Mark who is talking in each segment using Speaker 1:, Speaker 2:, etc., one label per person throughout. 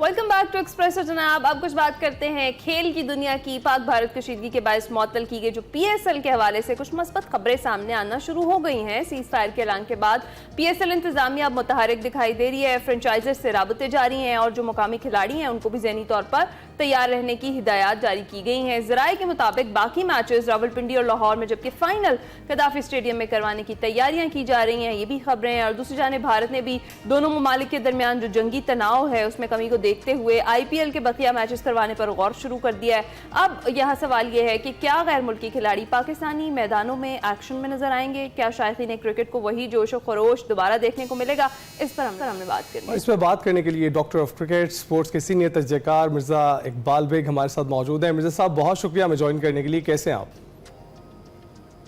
Speaker 1: Welcome back to espresso जनाब। अब कुछ बात करते हैं खेल की दुनिया की। पाक भारत कशीदगी के बायस मुअत्तल की गई जो पीएसएल के हवाले से कुछ मस्बत खबरें सामने आना शुरू हो गई हैं। सीज फायर के ऐलान के बाद पीएसएल इंतजामिया अब मुतहरिक दिखाई दे रही है। फ्रेंचाइजर्स से राबते जारी हैं और जो मुकामी खिलाड़ी हैं उनको भी ज़हनी तौर पर तैयार रहने की हिदायत जारी की गई हैं। ज़राए के मुताबिक बाकी मैचेस रावलपिंडी और लाहौर में, जबकि फाइनल गद्दाफी स्टेडियम में करवाने की तैयारियां की जा रही हैं। ये भी खबरें हैं। और दूसरी जानिब भारत ने भी दोनों ममालिक के दरमियान जो जंगी तनाव है उसमें कमी को देखते हुए आईपीएल के बकिया मैचेस करवाने पर गौर शुरू कर दिया है। अब यहाँ सवाल यह है कि क्या गैर मुल्की खिलाड़ी पाकिस्तानी मैदानों में एक्शन में नजर आएंगे? क्या शायकीन क्रिकेट को वही जोश और खरोश दोबारा देखने को मिलेगा? इस पर हमने बात करनी।
Speaker 2: इस पर बात करने के लिए डॉक्टर ऑफ क्रिकेट स्पोर्ट्स के सीनियर तजज़ियाकार मिर्जा इकबाल बेग हमारे साथ मौजूद हैं। मिर्जा साहब, बहुत शुक्रिया हमें ज्वाइन करने के लिए। कैसे हैं आप?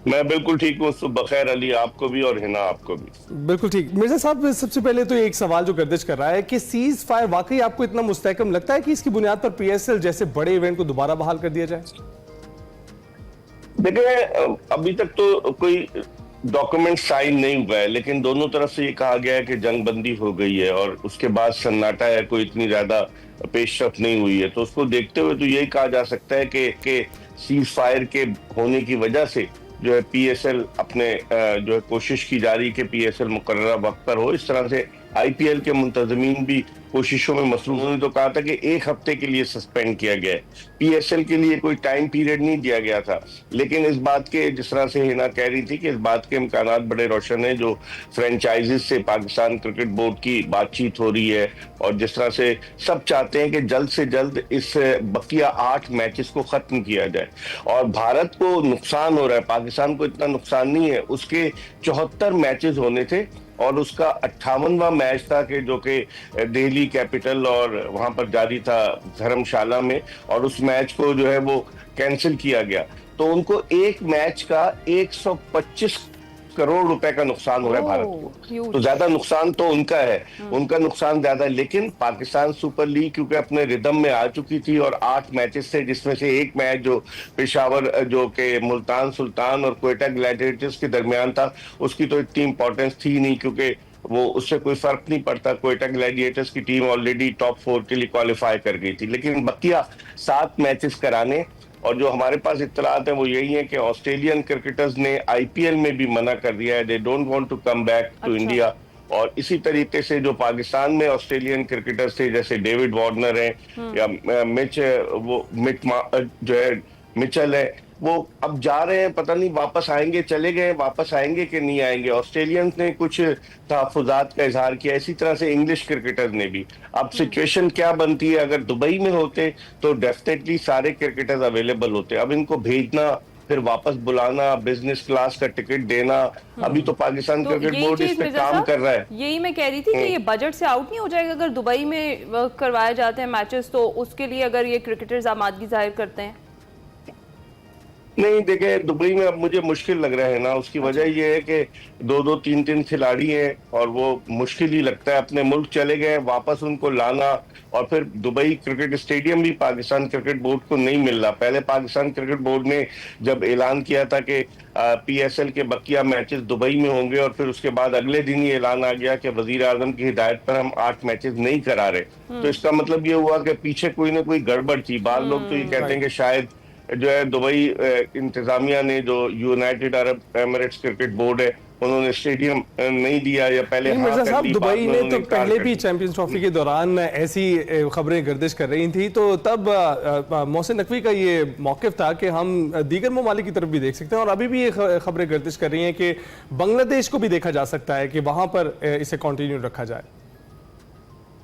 Speaker 3: मैं बिल्कुल ठीक हूँ। सुबह खैर अली, आपको भी और हिना आपको भी।
Speaker 2: बिल्कुल ठीक। मिर्जा साहब, सबसे पहले तो एक सवाल जो गर्दिश कर रहा है कि सीज फायर वाकई आपको इतना मुस्तहकम लगता है कि इसकी बुनियाद पर पीएसएल जैसे बड़े इवेंट को दोबारा बहाल कर दिया जाए?
Speaker 3: देखिए, अभी तक तो कोई डॉक्यूमेंट साइन नहीं हुआ है, लेकिन दोनों तरफ से ये कहा गया है कि जंगबंदी हो गई है और उसके बाद सन्नाटा है, कोई इतनी ज्यादा पेशरफ नहीं हुई है। तो उसको देखते हुए तो यही कहा जा सकता है कि सीज फायर के होने की वजह से जो है पीएसएल अपने जो है कोशिश की जा रही है कि पीएसएल मुकर्ररा वक्त पर हो। इस तरह से आईपीएल के मुंतजमीन भी कोशिशों में मसरूफ। उन्होंने तो कहा था कि 1 हफ्ते के लिए सस्पेंड किया गया है। पीएसएल के लिए कोई टाइम पीरियड नहीं दिया गया था, लेकिन इस बात के, जिस तरह से हिना कह रही थी कि इस बात के इम्कानात बड़े रोशन है। जो फ्रेंचाइजीज से पाकिस्तान क्रिकेट बोर्ड की बातचीत हो रही है और जिस तरह से सब चाहते हैं कि जल्द से जल्द इस बकिया 8 मैचेस को खत्म किया जाए। और भारत को नुकसान हो रहा है, पाकिस्तान को इतना नुकसान नहीं है। उसके 74 मैचेस होने थे और उसका 58वां मैच था कि जो कि दिल्ली कैपिटल और वहां पर जारी था धर्मशाला में, और उस मैच को जो है वो कैंसिल किया गया। तो उनको एक मैच का 125 करोड़ रुपए का नुकसान हो रहा है भारत को। तो ज्यादा नुकसान तो उनका है, उनका नुकसान ज्यादा है। लेकिन पाकिस्तान सुपर लीग क्योंकि अपने रिदम में आ चुकी थी और 8 मैचेस थे, जिसमें से एक मैच जो पेशावर जो के मुल्तान सुल्तान और क्वेटा ग्लैडिएटर्स के दरमियान था, उसकी तो इतनी इंपॉर्टेंस थी नहीं क्योंकि वो उससे कोई फर्क नहीं पड़ता। क्वेटा ग्लैडिएटर्स की टीम ऑलरेडी टॉप 4 के लिए क्वालिफाई कर गई थी। लेकिन बकिया 7 मैचेस कराने, और जो हमारे पास इत्तलात है वो यही है कि ऑस्ट्रेलियन क्रिकेटर्स ने आईपीएल में भी मना कर दिया है। They don't want to come back to India. और इसी तरीके से जो पाकिस्तान में ऑस्ट्रेलियन क्रिकेटर्स थे, जैसे डेविड वार्नर है या जो है मिचेल है, वो अब जा रहे हैं। पता नहीं वापस आएंगे, चले गए, वापस आएंगे कि नहीं आएंगे। ऑस्ट्रेलियंस ने कुछ तहफुजात का इजहार किया, इसी तरह से इंग्लिश क्रिकेटर्स ने भी। अब सिचुएशन क्या बनती है? अगर दुबई में होते तो डेफिनेटली सारे क्रिकेटर्स अवेलेबल होते। अब इनको भेजना, फिर वापस बुलाना, बिजनेस क्लास का टिकट देना, अभी तो पाकिस्तान क्रिकेट बोर्ड इस पे काम कर रहा है।
Speaker 1: यही मैं कह रही थी कि ये बजट से आउट नहीं हो जाएगा अगर दुबई में करवाए जाते हैं मैचेस, तो उसके लिए अगर ये क्रिकेटर्स आमादगी जाहिर करते हैं?
Speaker 3: नहीं, देखे दुबई में अब मुझे मुश्किल लग रहा है ना। उसकी वजह यह है कि 2-2, 3-3 खिलाड़ी हैं और वो मुश्किल ही लगता है। अपने मुल्क चले गए, वापस उनको लाना, और फिर दुबई क्रिकेट स्टेडियम भी पाकिस्तान क्रिकेट बोर्ड को नहीं मिल रहा। पहले पाकिस्तान क्रिकेट बोर्ड ने जब ऐलान किया था कि पीएसएल के बकिया मैचेस दुबई में होंगे, और फिर उसके बाद अगले दिन ही ऐलान आ गया कि वजीर आजम की हिदायत पर हम 8 मैचेस नहीं करा रहे। तो इसका मतलब ये हुआ कि पीछे कोई ना कोई गड़बड़ थी। बाद लोग तो ये कहते हैं कि शायद जो है दुबई इंतजामिया ने, जो United Arab Emirates cricket board है, उन्होंने स्टेडियम नहीं दिया या पहले
Speaker 2: मिर्जा साहब, दुबई ने तो पहले भी चैंपियंस ट्रॉफी के दौरान ऐसी खबरें गर्दिश कर रही थी, तो तब मोहसिन नकवी का ये मौक़िफ़ था कि हम दीगर ममालिक की तरफ भी देख सकते हैं। और अभी भी ये खबरें गर्दिश कर रही हैं कि बांग्लादेश को भी देखा जा सकता है कि वहां पर इसे कंटिन्यू रखा जाए।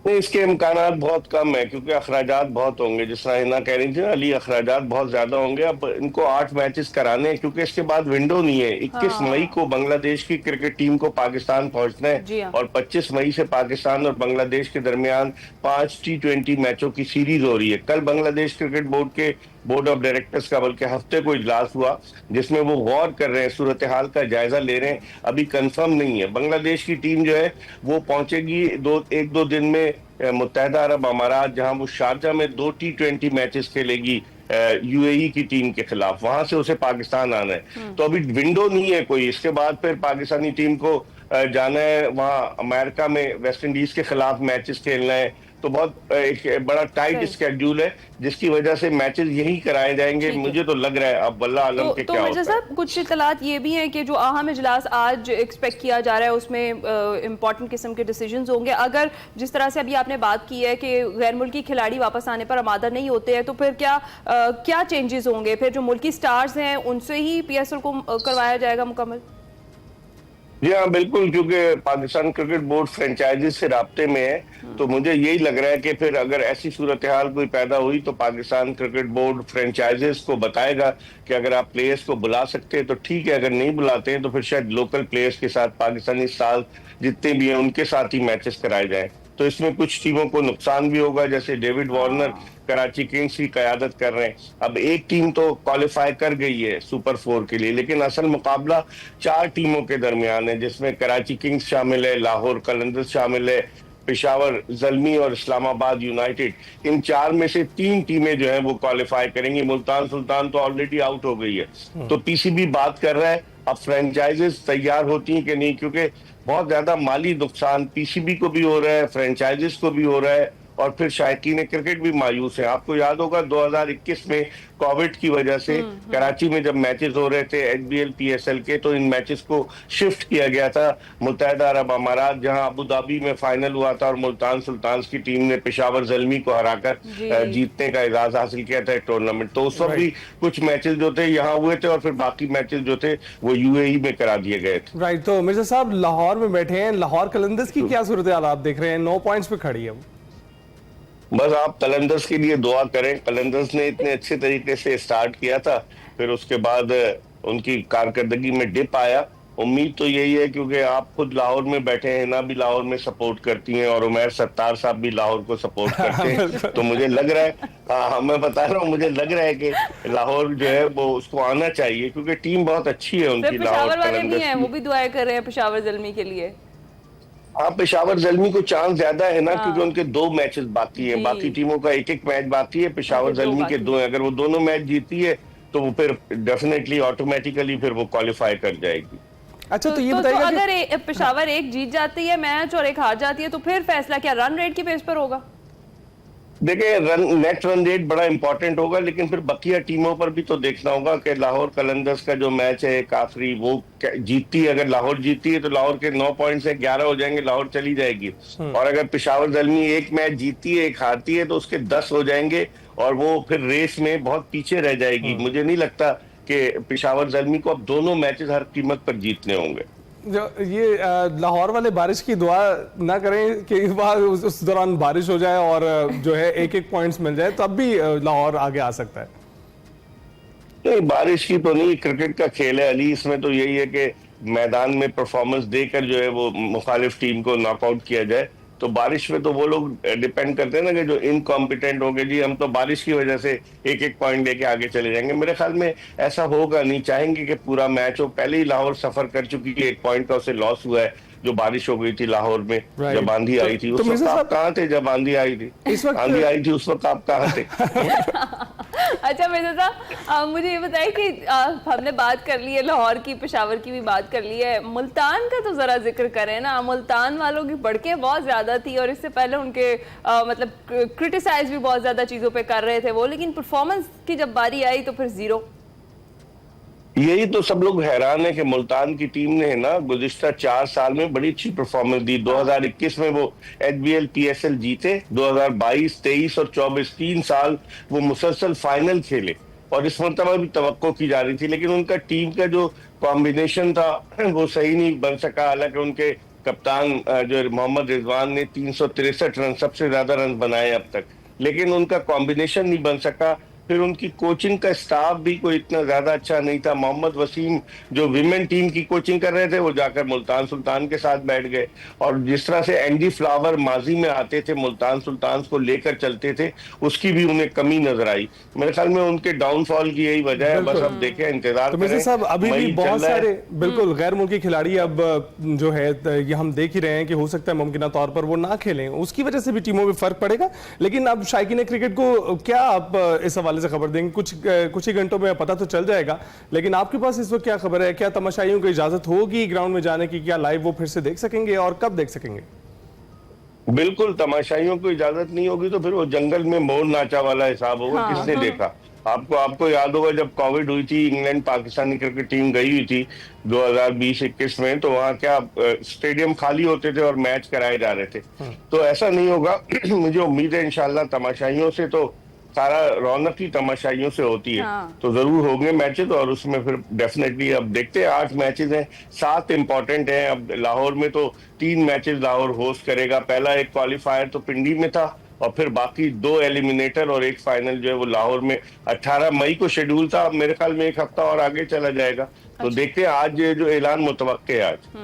Speaker 3: नहीं, इसके इम्कानात बहुत कम है क्योंकि अखराजात बहुत होंगे। जिस तरह हिना कह रही थी ना अली, अखराजात बहुत ज्यादा होंगे। अब इनको 8 मैचेस कराने हैं क्योंकि इसके बाद विंडो नहीं है। 21 मई को बांग्लादेश की क्रिकेट टीम को पाकिस्तान पहुंचना है और 25 मई से पाकिस्तान और बांग्लादेश के दरमियान 5 T20 मैचों की सीरीज हो रही है। कल बांग्लादेश क्रिकेट बोर्ड के बोर्ड ऑफ डायरेक्टर्स का बल्कि हफ्ते को इजलास हुआ, जिसमें वो गौर कर रहे हैं, सूरत हाल का जायजा ले रहे हैं। अभी कंफर्म नहीं है। बांग्लादेश की टीम जो है वो पहुंचेगी 1-2 दिन में मुत्तहदा अरब अमारात, जहां वो शारजा में 2 T20 मैचेस खेलेगी यूएई की टीम के खिलाफ। वहां से उसे पाकिस्तान आना है। तो अभी विंडो नहीं है कोई। इसके बाद फिर पाकिस्तानी टीम को जाना है वहां अमेरिका में, वेस्ट इंडीज के खिलाफ मैचेस खेलना है, तो बहुत एक बड़ा टाइट स्केड्यूल है, जिसकी वजह से मैचेस यही कराए जाएंगे। मुझे तो लग रहा है अब वल्लाह आलम के क्या होता है।
Speaker 1: साहब कुछ इत्तलात ये भी हैं कि जो अहम इजलास आज एक्सपेक्ट किया जा रहा है उसमें इंपॉर्टेंट किस्म के डिसीजंस होंगे। अगर जिस तरह से अभी आपने बात की है कि गैर मुल्की खिलाड़ी वापस आने पर आमादा नहीं होते हैं, तो फिर क्या चेंजेस होंगे? फिर जो मुल्की स्टार्स हैं उनसे ही पीएसएल को करवाया जाएगा मुकम्मल?
Speaker 3: जी हाँ बिल्कुल, क्योंकि पाकिस्तान क्रिकेट बोर्ड फ्रेंचाइजीज से राब्ते में है, तो मुझे यही लग रहा है कि फिर अगर ऐसी सूरत हाल कोई पैदा हुई तो पाकिस्तान क्रिकेट बोर्ड फ्रेंचाइजीज को बताएगा कि अगर आप प्लेयर्स को बुला सकते हैं तो ठीक है, अगर नहीं बुलाते हैं तो फिर शायद लोकल प्लेयर्स के साथ पाकिस्तानी स्टार जितने भी हैं उनके साथ ही मैचेस कराए जाएं। तो इसमें कुछ टीमों को नुकसान भी होगा, जैसे डेविड वार्नर कराची किंग्स की कयादत कर रहे हैं। अब एक टीम तो क्वालिफाई कर गई है सुपर 4 के लिए, लेकिन असल मुकाबला 4 टीमों के दरमियान है, जिसमें कराची किंग्स शामिल है, लाहौर कलंदर्स शामिल है, पेशावर ज़ल्मी और इस्लामाबाद यूनाइटेड। इन 4 में से 3 टीमें जो है वो क्वालिफाई करेंगी। मुल्तान सुल्तान तो ऑलरेडी आउट हो गई है। तो पीसीबी बात कर रहा है अब फ्रेंचाइजेस तैयार होती हैं कि नहीं, क्योंकि बहुत ज्यादा माली नुकसान पीसीबी को भी हो रहा है, फ्रेंचाइजेस को भी हो रहा है, और फिर शायकीन क्रिकेट भी मायूस है। आपको याद होगा 2021 में कोविड की वजह से कराची में जब मैचेस हो रहे थे एचबीएल पीएसएल के, तो इन मैचेस को शिफ्ट किया गया था मुत्तहिदा अरब अमारात, जहां अबू धाबी में फाइनल हुआ था और मुल्तान सुल्तान की टीम ने पेशावर ज़ल्मी को हराकर जीतने का एजाज हासिल किया था टूर्नामेंट। तो उस वक्त भी कुछ मैचेस जो थे यहाँ हुए थे और फिर बाकी मैचेस जो थे वो यूएई में करा दिए गए थे।
Speaker 2: राइट, तो मिर्जा साहब लाहौर में बैठे हैं, लाहौर कलंदर्स की क्या सूरत हाल आप देख रहे हैं? 9 पॉइंट्स पे खड़ी है।
Speaker 3: बस आप कलंदर्स के लिए दुआ करें। कलंदर्स ने इतने अच्छे तरीके से स्टार्ट किया था, फिर उसके बाद उनकी कारकर्दगी में डिप आया। उम्मीद तो यही है, क्योंकि आप खुद लाहौर में बैठे हैं ना, भी लाहौर में सपोर्ट करती हैं और उमैर सत्तार साहब भी लाहौर को सपोर्ट करते हैं। तो मुझे लग रहा है, हाँ मैं बता रहा हूँ, मुझे लग रहा है कि लाहौर जो है वो उसको आना चाहिए, क्योंकि टीम बहुत अच्छी है उनकी।
Speaker 1: लाहौर कलंदर्स वो भी दुआएं कर रहे हैं पेशावर ज़ल्मी के लिए।
Speaker 3: हाँ, पेशावर ज़ल्मी को चांस ज्यादा है ना, क्योंकि उनके 2 मैचेस बाकी हैं, बाकी टीमों का 1-1 मैच बाकी है, पेशावर ज़ल्मी के 2 हैं। अगर वो दोनों मैच जीती है तो वो फिर डेफिनेटली ऑटोमेटिकली फिर वो क्वालिफाई कर जाएगी।
Speaker 1: अच्छा, तो ये बताइए अगर पेशावर एक जीत जाती है मैच और एक हार जाती है तो फिर फैसला क्या रन रेट की बेस पर होगा?
Speaker 3: देखिए, नेट रन रेट बड़ा इंपॉर्टेंट होगा, लेकिन फिर बकिया टीमों पर भी तो देखना होगा कि लाहौर कलंदर्स का जो मैच है काफरी वो जीतती है। अगर लाहौर जीतती है तो लाहौर के 9 पॉइंट से 11 हो जाएंगे, लाहौर चली जाएगी। और अगर पेशावर ज़ल्मी एक मैच जीतती है एक हारती है तो उसके 10 हो जाएंगे और वो फिर रेस में बहुत पीछे रह जाएगी। मुझे नहीं लगता कि पेशावर ज़ल्मी को अब दोनों मैचेस हर कीमत पर जीतने होंगे।
Speaker 2: जो ये लाहौर वाले बारिश की दुआ ना करें कि उस दौरान बारिश हो जाए और जो है 1-1 पॉइंट्स मिल जाए, तब भी लाहौर आगे आ सकता है।
Speaker 3: नहीं, बारिश की तो नहीं, क्रिकेट का खेल है अली, इसमें तो यही है कि मैदान में परफॉर्मेंस देकर जो है वो मुखालिफ टीम को नॉकआउट किया जाए। तो बारिश में तो वो लोग डिपेंड करते हैं ना कि जो इनकॉम्पिटेंट होंगे, जी हम तो बारिश की वजह से 1-1 पॉइंट लेके आगे चले जाएंगे। मेरे ख्याल में ऐसा होगा नहीं, चाहेंगे कि पूरा मैच हो। पहले ही लाहौर सफर कर चुकी है, 1 पॉइंट का उसे लॉस हुआ है जो बारिश हो गई थी लाहौर में जब आंधी आई थी। उस वक्त आप कहाँ थे जब आंधी आई थी? आंधी आई थी उस वक्त आप कहाँ थे?
Speaker 1: अच्छा मिर्जा साहब, मुझे ये बताइए कि हमने बात कर ली है लाहौर की, पेशावर की भी बात कर ली है, मुल्तान का तो जरा जिक्र करें ना। मुल्तान वालों की बढ़के बहुत ज्यादा थी और इससे पहले उनके मतलब क्रिटिसाइज भी बहुत ज्यादा चीजों पे कर रहे थे वो, लेकिन परफॉर्मेंस की जब बारी आई तो फिर 0।
Speaker 3: यही तो सब लोग हैरान है कि मुल्तान की टीम ने ना गुज़िश्ता 4 साल में बड़ी अच्छी परफॉर्मेंस दी। 2021 में वो एचबीएल पीएसएल जीते, 2022, 23 और 24 3 साल वो मुसलसल फाइनल खेले और इस मरतबा भी तवक्को की जा रही थी, लेकिन उनका टीम का जो कॉम्बिनेशन था वो सही नहीं बन सका। हालांकि उनके कप्तान जो मोहम्मद रिजवान ने 363 रन, सबसे ज्यादा रन बनाए अब तक, लेकिन उनका कॉम्बिनेशन नहीं बन सका। फिर उनकी कोचिंग का स्टाफ भी कोई इतना ज्यादा अच्छा नहीं था। मोहम्मद वसीम जो विमेन टीम की कोचिंग कर रहे थे वो जाकर मुल्तान सुल्तान के साथ बैठ गए, और जिस तरह से एंडी फ्लावर माजी में आते थे मुल्तान सुल्तान को लेकर चलते थे, उसकी भी उन्हें कमी नजर आई। मेरे ख्याल में उनके डाउनफॉल की यही वजह है। बस अब देखें, इंतजार करें।
Speaker 2: साहब अभी भी बहुत सारे बिल्कुल गैर मुल्की खिलाड़ी अब जो है ये हम देख ही रहे हैं कि हो सकता है मुमकिन तौर पर वो ना खेलें, उसकी वजह से भी टीमों में फर्क पड़ेगा। लेकिन अब शायकीन क्रिकेट को क्या आप इस हवाले से खबर देंगे? कुछ ही घंटों में पता तो चल जाएगा, लेकिन आपके पास इस वक्त क्या खबर है? क्या तमाशाइयों को इजाजत होगी ग्राउंड में जाने की? क्या लाइव वो फिर से देख सकेंगे और कब देख सकेंगे?
Speaker 3: बिल्कुल, तमाशाइयों को इजाजत नहीं होगी तो फिर वो जंगल में मोर नाचा वाला हिसाब होगा।
Speaker 1: हाँ,
Speaker 3: किसने
Speaker 1: हाँ।
Speaker 3: देखा? आपको आपको याद होगा जब कोविड हुई थी, इंग्लैंड पाकिस्तानी क्रिकेट टीम गई हुई थी 2020-21 में, तो वहां क्या स्टेडियम खाली होते थे और मैच कराए जा रहे थे। तो ऐसा नहीं होगा। मुझे उम्मीद है इंशाल्लाह तमाशाइयों से तो सारा रौनक ही तमाशाइयों से होती है।
Speaker 1: हाँ।
Speaker 3: तो जरूर होंगे मैचेस और उसमें फिर डेफिनेटली अब देखते हैं। 8 मैचेस हैं, 7 इंपॉर्टेंट हैं। अब लाहौर में तो 3 मैचेस लाहौर होस्ट करेगा। पहला एक क्वालिफायर तो पिंडी में था और फिर बाकी 2 एलिमिनेटर और एक फाइनल जो है वो लाहौर में 18 मई को शेड्यूल था। अब मेरे ख्याल में एक हफ्ता और आगे चला जाएगा। तो देखते हैं आज जो ऐलान मुतवक्के है आज।